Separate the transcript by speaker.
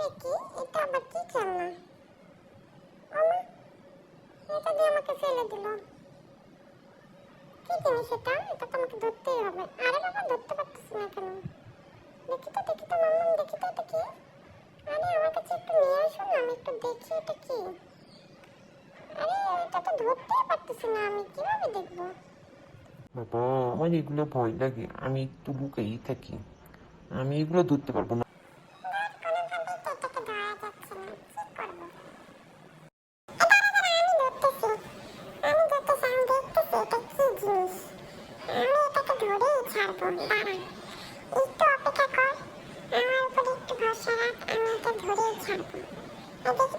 Speaker 1: দেখি এটা আবার কি খেলনা। ওমা, এটা দিয়ে আমাকে ফেলে দিল। কি জিনিস এটা? এটা তো আমাকে ধরতেই হবে। আরে বাবা, ধরতে পারতেছি না কেন? দেখি তো মাম্মাম, দেখি তো এটা কি? আরে আমার কাছে একটু নিয়ে আসো না, আমি একটু দেখি এটা কি। আরে এটা তো ধরতেই পারতেছি না, আমি কিভাবে দেখবো?
Speaker 2: বাবা, আমার এগুলো ভয় লাগে, আমি একটু লুকাই থাকি, আমি এগুলো ধরতে পারবো না।
Speaker 1: কোনোভাবেই তো এটাকে ধরা যাচ্ছে না, কি করবো? আমি ধরতেছি, আমি দেখতেছি এটা কি জিনিস। আমি এটাকে ধরেই ছাড়বো, দাঁড়া একটু অপেক্ষা কর, আমার উপরে একটু ভরসা রাখ, আমি এটা ধরেই ছাড়বো। দেখি